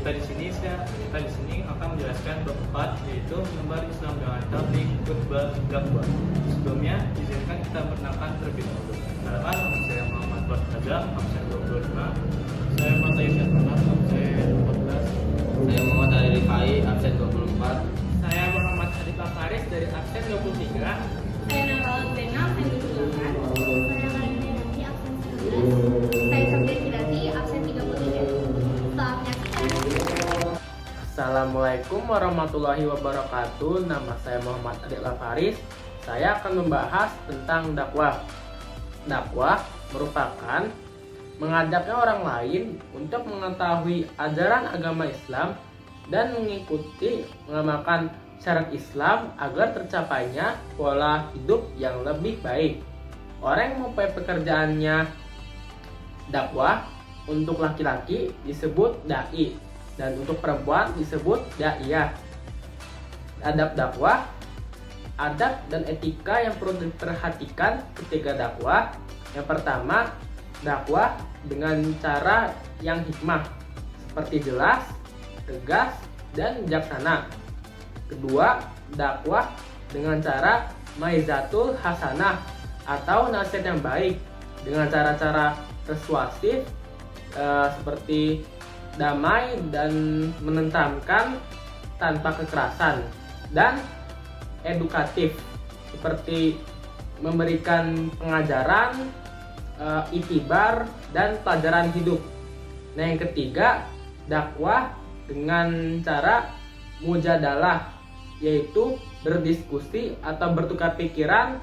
Kita di sini akan menjelaskan bab 4, yaitu menebar Islam dengan tabligh, khutbah, dakwah. Sebelumnya, izinkan kita perkenalkan terlebih dahulu. Perkenalkan, nama saya Muhammad Barkaza, absen 25. Saya Fatah Isyad Manas, absen 14. Saya Muhammad Ali Rifai, absen 24. Saya Muhammad Adib Faris dari absen 23. Saya Nurul Zena, absen 28. Saya Marinda Yanti, absen 19. Saya Sabda Kirati, absen 33. Selamat menyaksikan. Assalamualaikum warahmatullahi wabarakatuh. Nama saya Muhammad Adib Faris. Saya akan membahas tentang dakwah. Dakwah merupakan mengajaknya orang lain untuk mengetahui ajaran agama Islam dan mengikuti mengamalkan syarat Islam agar tercapainya pola hidup yang lebih baik. Orang yang mempunyai pekerjaannya dakwah, untuk laki-laki disebut dai dan untuk perempuan disebut daiyah. Adab dakwah, adab dan etika yang perlu diperhatikan ketika dakwah. Yang pertama, dakwah dengan cara yang hikmah, seperti jelas, tegas, dan bijaksana. Kedua, dakwah dengan cara maizatul hasanah atau nasihat yang baik dengan cara-cara persuasif seperti damai dan menenteramkan tanpa kekerasan, dan edukatif seperti memberikan pengajaran, itibar, dan pelajaran hidup. Nah, yang ketiga, dakwah dengan cara mujadalah, yaitu berdiskusi atau bertukar pikiran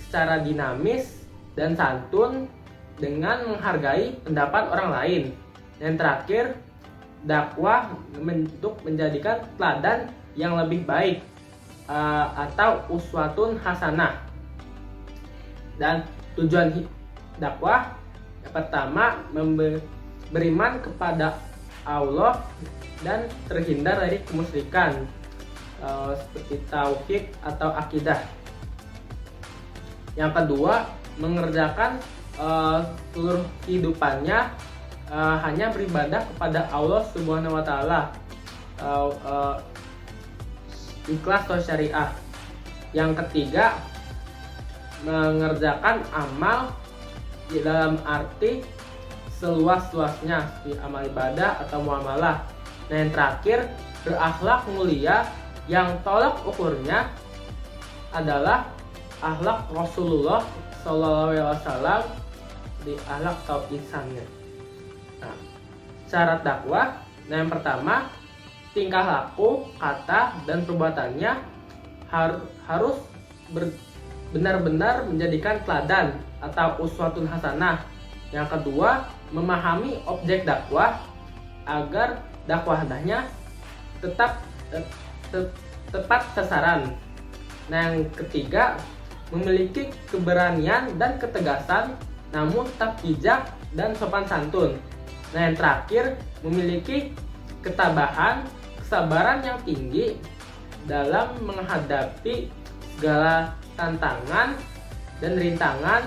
secara dinamis dan santun dengan menghargai pendapat orang lain. Yang terakhir, dakwah untuk menjadikan teladan yang lebih baik atau uswatun hasanah. Dan tujuan dakwah yang pertama, beriman kepada Allah dan terhindar dari kemusyrikan, seperti tauhid atau akidah. Yang kedua, mengerjakan seluruh kehidupannya hanya beribadah kepada Allah Subhanahu wa Ta'ala, ikhlas atau syariah. Yang ketiga, mengerjakan amal di dalam arti seluas-luasnya, seperti amal ibadah atau muamalah. Nah, yang terakhir, berakhlak mulia yang tolak ukurnya adalah akhlak Rasulullah SAW, di akhlak atau ihsannya. Nah, syarat dakwah. Nah, yang pertama, tingkah laku, kata, dan perbuatannya harus benar-benar menjadikan teladan atau uswatun hasanah. Yang kedua, memahami objek dakwah agar dakwahnya tetap tepat sasaran. Nah, yang ketiga, memiliki keberanian dan ketegasan namun tetap bijak dan sopan santun. Nah, yang terakhir, memiliki ketabahan, kesabaran yang tinggi dalam menghadapi segala tantangan dan rintangan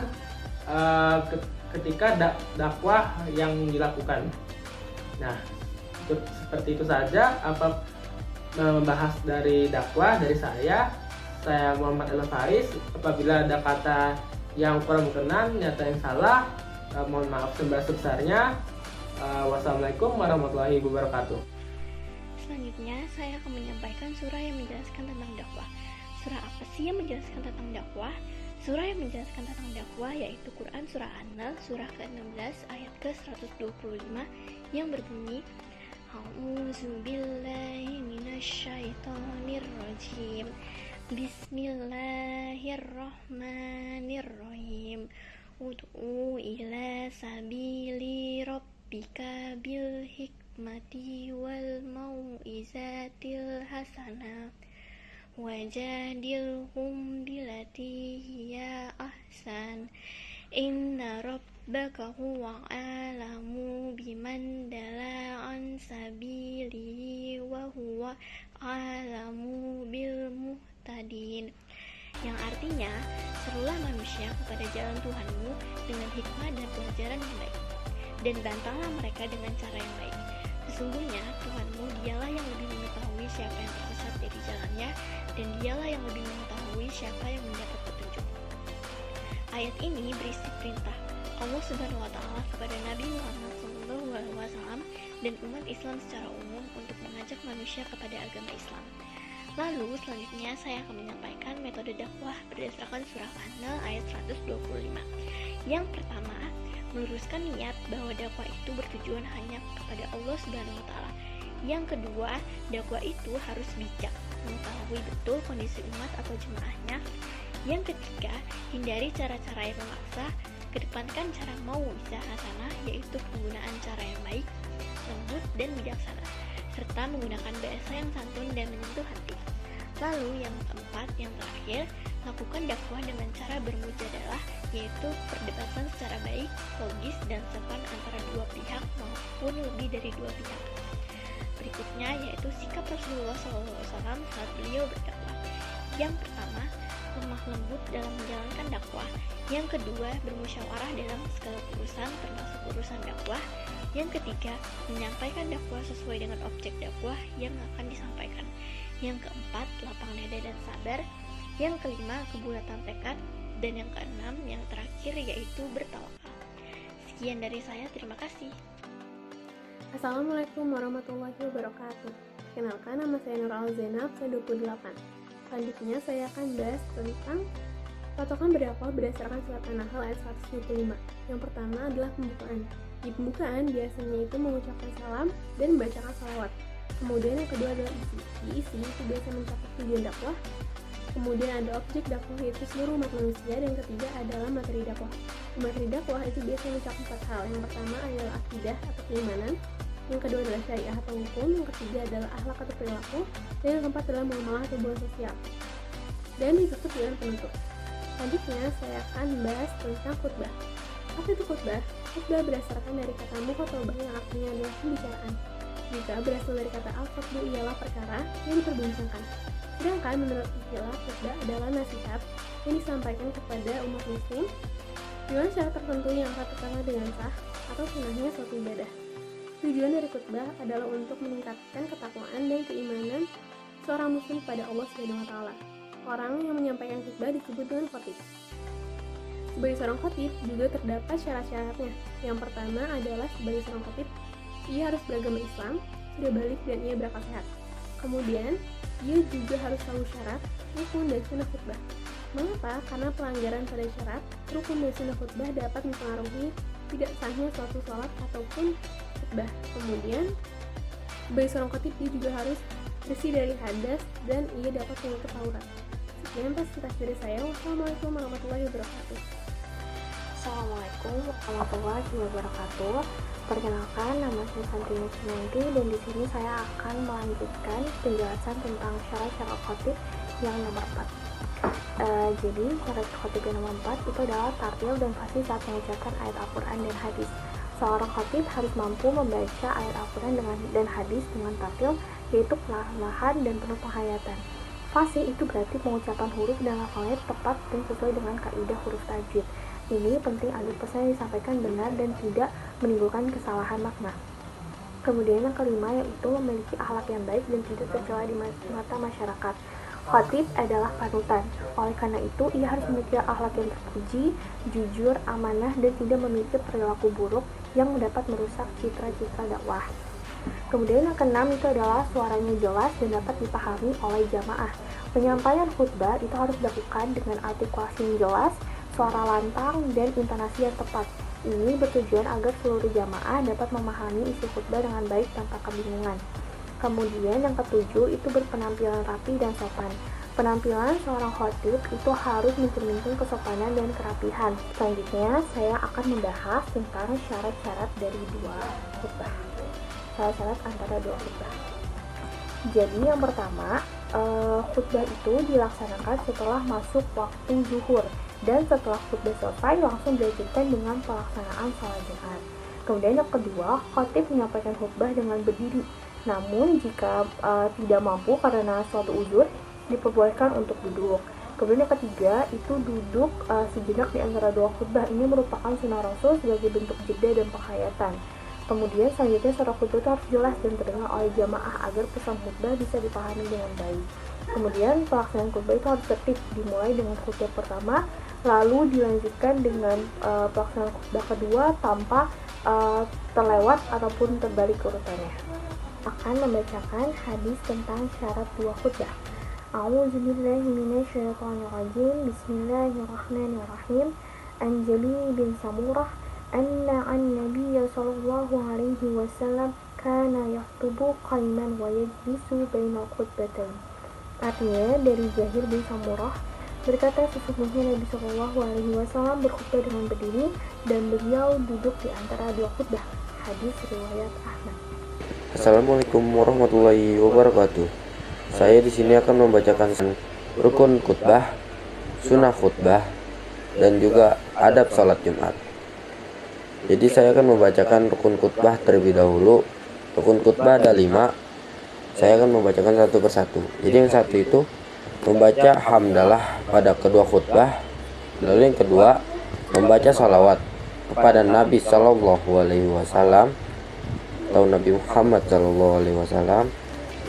ketika dakwah yang dilakukan. Nah, seperti itu saja membahas dari dakwah dari saya. Saya Muhammad El Faris. Apabila ada kata yang kurang berkenan, nyata yang salah, mohon maaf sebesar-besarnya. Wassalamualaikum warahmatullahi wabarakatuh. Selanjutnya, saya akan menyampaikan surah yang menjelaskan tentang dakwah. Surah apa sih yang menjelaskan tentang dakwah? Surah yang menjelaskan tentang dakwah yaitu Quran Surah An-Nahl, surah ke-16 ayat ke-125 yang berbunyi, A'udzubillahi minasyaitonirrajim. Bismillahirrahmanirrahim. Ud'u ila sabili rabbika bil hikmati wal mau'izatil hasanah wajadilhum billati hiya ahsan. Inna rabbaka huwa alamu biman dala an sabilihi wa huwa alamu bil muhtadin. Yang artinya, serulah manusia kepada jalan Tuhanmu dengan hikmah dan pelajaran yang baik, dan bantahlah mereka dengan cara yang baik. Sesungguhnya Tuhanmu dialah yang lebih mengetahui siapa yang tersesat dari jalannya, dan dialah yang lebih mengetahui siapa yang mendapat petunjuk. Ayat ini berisi perintah Allah Subhanahu wa Ta'ala kepada Nabi Muhammad SAW dan umat Islam secara umum untuk mengajak manusia kepada agama Islam. Lalu selanjutnya saya akan menyampaikan metode dakwah berdasarkan surah An-Nahl ayat 125. Yang pertama, meluruskan niat bahwa dakwah itu bertujuan hanya kepada Allah Subhanahu wa Ta'ala. Yang kedua, dakwah itu harus bijak, mengetahui betul kondisi umat atau jemaahnya. Yang ketiga, hindari cara-cara yang memaksa, kedepankan cara mau'izah hasanah, yaitu penggunaan cara yang baik, lembut dan bijaksana, serta menggunakan bahasa yang santun dan menyentuh hati. Lalu yang keempat, yang terakhir, lakukan dakwah dengan cara bermujadalah, yaitu perdebatan secara baik, logis, dan sopan antara dua pihak maupun lebih dari dua pihak. Berikutnya yaitu sikap Rasulullah SAW saat beliau berdakwah. Yang pertama, lemah lembut dalam menjalankan dakwah. Yang kedua, bermusyawarah dalam segala urusan termasuk urusan dakwah. Yang ketiga, menyampaikan dakwah sesuai dengan objek dakwah yang akan disampaikan. Yang keempat, lapang dada dan sabar. Yang kelima, kebulatan tekad. Dan yang keenam, yang terakhir yaitu bertawakal. Sekian dari saya, terima kasih. Assalamualaikum warahmatullahi wabarakatuh. Kenalkan, nama saya Nur Al-Zainab, saya 28. Selanjutnya saya akan bahas tentang patokan berdakwah berdasarkan surat An-Nahl ayat 125. Yang pertama adalah pembukaan. Di pembukaan biasanya itu mengucapkan salam dan membacakan salawat. Kemudian yang kedua adalah isi. Di isi itu biasa mencakup tujuan dakwah. Kemudian ada objek dakwah yaitu seluruh umat manusia, dan yang ketiga adalah materi dakwah. Materi dakwah itu biasanya mencakup 4 hal. Yang pertama adalah akidah atau keimanan. Yang kedua adalah syariah atau hukum. Yang ketiga adalah akhlak atau perilaku. Dan yang keempat adalah muamalah atau hubungan sosial. Dan ditutup dengan penutup. Selanjutnya saya akan bahas tentang khutbah. Apa itu khutbah? Khutbah berdasarkan dari kata mukhotobah yang artinya adalah pembicaraan. Jika berasal dari kata al-khutbu ialah perkara yang diperbincangkan. Sedangkan menurut istilah khutbah adalah nasihat yang disampaikan kepada umat muslim dengan syarat tertentu yang akan terkenal dengan sah atau sunnahnya suatu ibadah. Tujuan dari khutbah adalah untuk meningkatkan ketakwaan dan keimanan seorang muslim kepada Allah Subhanahu wa Ta'ala. Orang yang menyampaikan khutbah disebut dengan khatib. Sebagai seorang khatib juga terdapat syarat-syaratnya. Yang pertama adalah sebagai seorang khatib, ia harus beragama Islam, sudah balik dan ia berakal sehat. Kemudian, ia juga harus tahu syarat, rukun dan sunnah khutbah. Mengapa? Karena pelanggaran pada syarat, rukun dan sunnah khutbah dapat mempengaruhi tidak sahnya suatu sholat ataupun khutbah. Kemudian, sebagai seorang khatib dia juga harus bersih dari hadas dan ia dapat menutup aurat. Sekian presentasi dari saya. Wassalamualaikum warahmatullahi wabarakatuh. Assalamualaikum warahmatullahi wabarakatuh. Perkenalkan, nama saya Santini Sumanti dan di sini saya akan melanjutkan penjelasan tentang syarat-syarat khatib yang nomor 4. Jadi syarat khatib yang nomor 4 itu adalah tartil dan fasih saat mengucapkan ayat Al-Quran dan hadis. Seorang khatib harus mampu membaca ayat Al-Quran dan hadis dengan tartil, yaitu perlahan dan penuh penghayatan. Fasih itu berarti pengucapan huruf dan lafalnya tepat dan sesuai dengan kaidah huruf tajwid. Ini penting agar pesan yang disampaikan benar dan tidak menimbulkan kesalahan makna. Kemudian yang kelima yaitu memiliki akhlak yang baik dan tidak tercela di mata masyarakat. Khatib adalah panutan. Oleh karena itu, ia harus memiliki akhlak yang terpuji, jujur, amanah, dan tidak memiliki perilaku buruk yang dapat merusak citra-citra dakwah. Kemudian yang keenam itu adalah suaranya jelas dan dapat dipahami oleh jamaah. Penyampaian khutbah itu harus dilakukan dengan artikulasi yang jelas, suara lantang, dan intonasi yang tepat. Ini bertujuan agar seluruh jamaah dapat memahami isi khutbah dengan baik tanpa kebingungan. Kemudian yang ketujuh itu berpenampilan rapi dan sopan. Penampilan seorang khatib itu harus mencerminkan kesopanan dan kerapihan. Selanjutnya saya akan membahas tentang syarat-syarat dari dua khutbah. Syarat-syarat antara dua khutbah. Jadi yang pertama, khutbah itu dilaksanakan setelah masuk waktu zuhur, dan setelah khutbah selesai langsung dilanjutkan dengan pelaksanaan sholat Jumat. Kemudian yang kedua, khatib menyampaikan khutbah dengan berdiri. Namun jika tidak mampu karena suatu uzur, diperbolehkan untuk duduk. Kemudian yang ketiga itu duduk sejenak di antara dua khutbah. Ini merupakan sunnah Rasul sebagai bentuk jeda dan penghayatan. Kemudian selanjutnya suara khutbah itu harus jelas dan terdengar oleh jamaah agar pesan khutbah bisa dipahami dengan baik. Kemudian pelaksanaan khutbah itu harus tertib, dimulai dengan khutbah pertama, lalu dilanjutkan dengan pelaksanaan khutbah kedua tanpa terlewat ataupun terbalik urutannya. Akan membacakan hadis tentang syarat dua khutbah. A'udzubillahi minasyaitonirrajim. Bismillahirrahmanirrahim. An Jabir bin Samurah anna an-nabiy sallallahu alaihi wasallam kana yaktubu qaiman wa yajlisu bainal khutbatain. Artinya dari Jabir bin Samurah berkata, sesungguhnya Nabi Shallallahu Alaihi Wasallam berkhutbah dengan berdiri dan beliau duduk di antara dua khutbah. Hadis riwayat Ahmad. Assalamualaikum warahmatullahi wabarakatuh. Saya di sini akan membacakan rukun khutbah, sunnah khutbah, dan juga adab salat Jumat. Jadi saya akan membacakan rukun khutbah terlebih dahulu. Rukun khutbah ada 5. Saya akan membacakan satu persatu. Jadi yang satu itu membaca hamdalah pada kedua khutbah. Lalu yang kedua membaca salawat kepada Nabi Sallallahu Alaihi Wasallam atau Nabi Muhammad Sallallahu Alaihi Wasallam.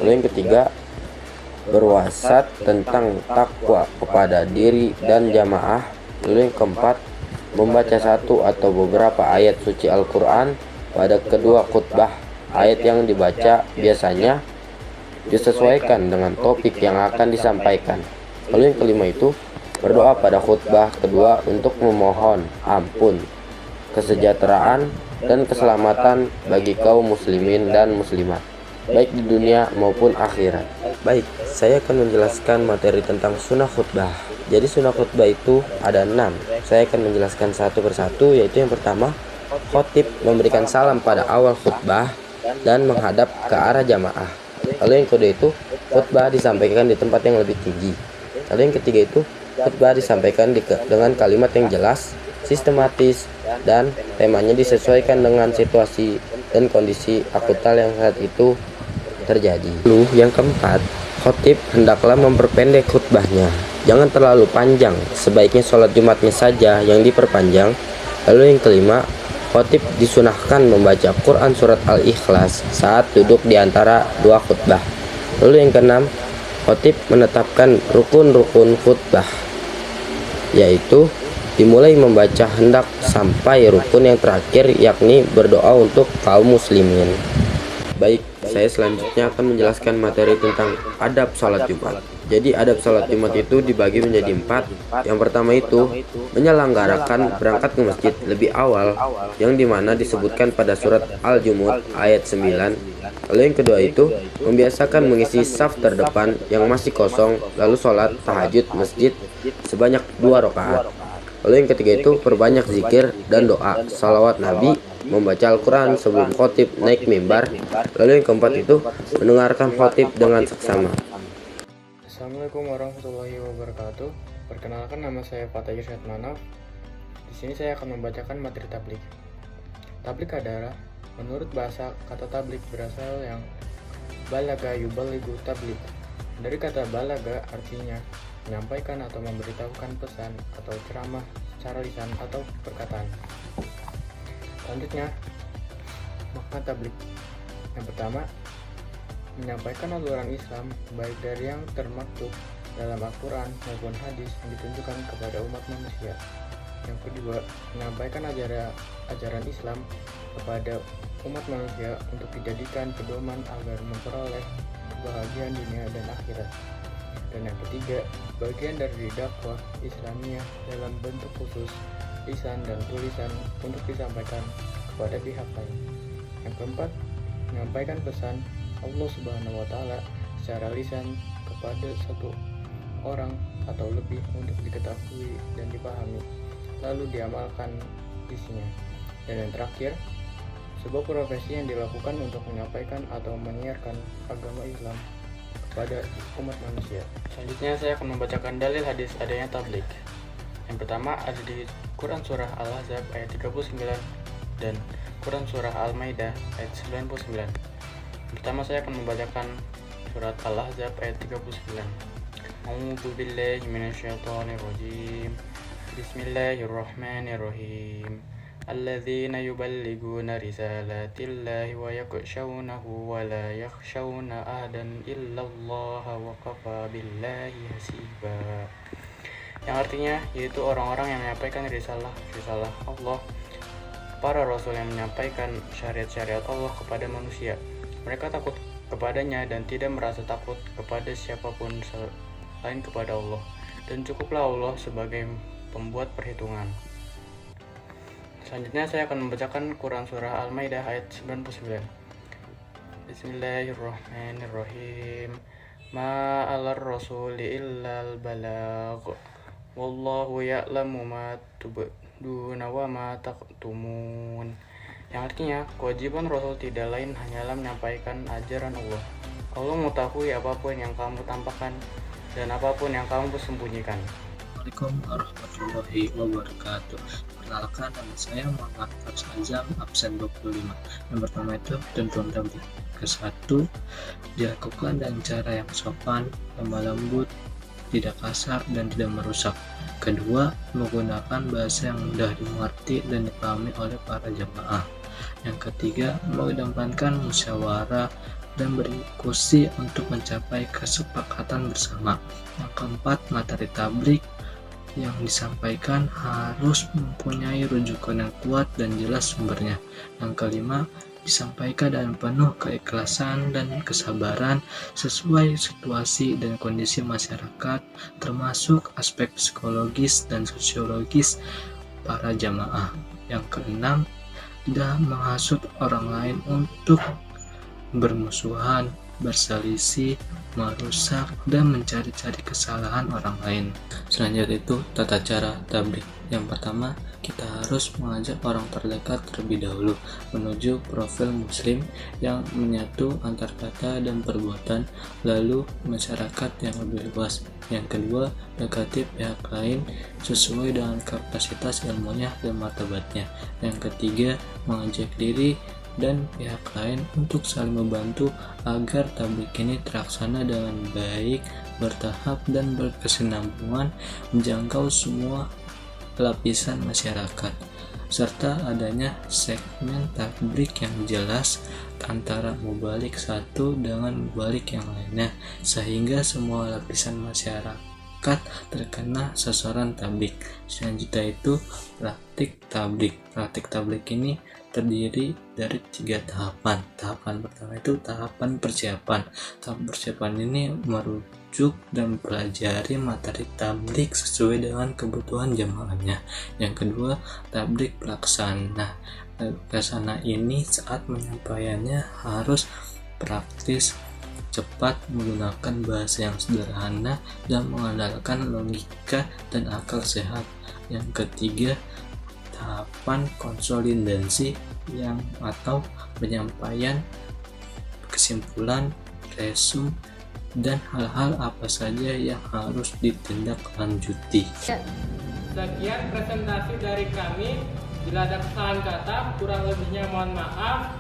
Lalu yang ketiga berwasiat tentang takwa kepada diri dan jamaah. Lalu yang keempat membaca satu atau beberapa ayat suci Al-Quran pada kedua khutbah. Ayat yang dibaca biasanya disesuaikan dengan topik yang akan disampaikan. Lalu yang kelima itu berdoa pada khutbah kedua untuk memohon ampun, kesejahteraan, dan keselamatan bagi kaum muslimin dan muslimat, baik di dunia maupun akhirat. Baik, saya akan menjelaskan materi tentang sunnah khutbah. Jadi sunnah khutbah itu ada 6. Saya akan menjelaskan satu persatu, yaitu yang pertama, khotib memberikan salam pada awal khutbah dan menghadap ke arah jamaah. Lalu yang kedua itu khutbah disampaikan di tempat yang lebih tinggi. Lalu yang ketiga itu khutbah disampaikan dengan kalimat yang jelas, sistematis, dan temanya disesuaikan dengan situasi dan kondisi akutal yang saat itu terjadi. Lalu yang keempat, khotib hendaklah memperpendek khutbahnya. Jangan terlalu panjang, sebaiknya sholat Jumatnya saja yang diperpanjang. Lalu yang kelima, khotib disunahkan membaca Quran surat Al-Ikhlas saat duduk di antara dua khutbah. Lalu yang keenam, khotib menetapkan rukun-rukun khutbah, yaitu dimulai membaca hendak sampai rukun yang terakhir, yakni berdoa untuk kaum muslimin. Baik, saya selanjutnya akan menjelaskan materi tentang adab salat Jumat. Jadi adab salat Jumat itu dibagi menjadi 4. Yang pertama itu menyelenggarakan berangkat ke masjid lebih awal, yang dimana disebutkan pada surat Al-Jumud ayat 9. Lalu yang kedua itu membiasakan mengisi saf terdepan yang masih kosong, lalu sholat tahajud masjid sebanyak 2 rakaat. Lalu yang ketiga itu perbanyak zikir dan doa, salawat Nabi, membaca Al-Quran sebelum khotib naik mimbar. Lalu yang keempat itu mendengarkan khotib dengan seksama. Assalamualaikum warahmatullahi wabarakatuh. Perkenalkan, nama saya Fatah Irsyad Manaf. Di sini saya akan membacakan materi tablik. Tablik adalah, menurut bahasa, kata tablik berasal yang balaga yuballigu tablik. Dari kata balaga artinya menyampaikan atau memberitahukan pesan atau ceramah secara lisan atau perkataan. Selanjutnya, makna tablik. Yang pertama, menyampaikan aluran Islam baik dari yang termaktub dalam Al-Quran maupun hadis yang ditunjukkan kepada umat manusia. Yang kedua, menyampaikan ajaran Islam kepada umat manusia untuk dijadikan pedoman agar memperoleh kebahagiaan dunia dan akhirat. Dan yang ketiga, bagian dari dakwah Islamiyah dalam bentuk khusus lisan dan tulisan untuk disampaikan kepada pihak lain. Yang keempat, menyampaikan pesan Allah Subhanahu wa Ta'ala secara lisan kepada satu orang atau lebih untuk diketahui dan dipahami, lalu diamalkan isinya. Dan yang terakhir, sebuah profesi yang dilakukan untuk menyampaikan atau menyiarkan agama Islam kepada umat manusia. Selanjutnya saya akan membacakan dalil hadis adanya tablik. Yang pertama ada di Quran Surah Al-Ahzab ayat 39 dan Quran Surah Al-Maidah ayat 99. Pertama saya akan membacakan surat Al-Ahzab ayat 39. A'udzu billahi minasyaitonir rajim. Bismillahirrahmanirrahim. الذين يبلغون رسالات الله ويخشونه ولا يخشون أحدا إلا الله وكفى بالله حسيبا. Yang artinya yaitu orang-orang yang menyampaikan risalah Allah, para rasul yang menyampaikan syariat-syariat Allah kepada manusia. Mereka takut kepadanya dan tidak merasa takut kepada siapapun selain kepada Allah. Dan cukuplah Allah sebagai pembuat perhitungan. Selanjutnya saya akan membacakan Quran Surah Al-Maidah ayat 99. Bismillahirrahmanirrahim. Ma 'alar rasuli illal balagh. Wallahu ya'lamu ma tubduna wa ma taktumun. Yang artinya, kewajiban Rasul tidak lain hanyalah menyampaikan ajaran Allah. Allah mengetahui apapun yang kamu tampakkan dan apapun yang kamu sembunyikan. Assalamualaikum warahmatullahi wabarakatuh. Perkenalkan, nama saya Muhammad Faris Azam, absen 25. Yang pertama itu tentuan tablik. Ke-1, dilakukan dengan cara yang sopan, lemah lembut, tidak kasar dan tidak merusak. Kedua, menggunakan bahasa yang mudah dimengerti dan dipahami oleh para jamaah. Yang ketiga, mengedepankan musyawarah dan berdiskusi untuk mencapai kesepakatan bersama. Yang keempat, materi tablik yang disampaikan harus mempunyai rujukan yang kuat dan jelas sumbernya. Yang kelima, disampaikan dengan penuh keikhlasan dan kesabaran sesuai situasi dan kondisi masyarakat, termasuk aspek psikologis dan sosiologis para jamaah. Yang keenam, tidak menghasut orang lain untuk bermusuhan, berselisih, merusak, dan mencari-cari kesalahan orang lain. Selanjutnya itu tata cara tablik. Yang pertama, kita harus mengajak orang terdekat terlebih dahulu menuju profil muslim yang menyatu antar kata dan perbuatan, lalu masyarakat yang lebih luas. Yang kedua, dekati pihak lain sesuai dengan kapasitas ilmunya dan martabatnya. Yang ketiga, mengajak diri dan pihak lain untuk saling membantu agar tablik ini terlaksana dengan baik, bertahap dan berkesinambungan, menjangkau semua lapisan masyarakat, serta adanya segmen tablik yang jelas antara mubalik satu dengan mubalik yang lainnya, sehingga semua lapisan masyarakat terkena sasaran tablik. Selanjutnya itu praktik tablik. Praktik tablik ini terdiri dari 3 tahapan. Tahapan pertama itu tahapan persiapan. Tahap persiapan ini merujuk dan mempelajari materi tablik sesuai dengan kebutuhan jamaahnya. Yang kedua, tablik pelaksana. Pelaksana ini saat penyampaiannya harus praktis, cepat, menggunakan bahasa yang sederhana dan mengandalkan logika dan akal sehat. Yang ketiga, tahapan konsolidasi atau penyampaian kesimpulan, resume, dan hal-hal apa saja yang harus ditindaklanjuti. Sekian presentasi dari kami. Bila ada kesalahan kata, kurang lebihnya mohon maaf.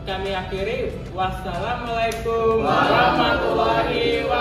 Kami akhiri. Wassalamualaikum warahmatullahi wabarakatuh.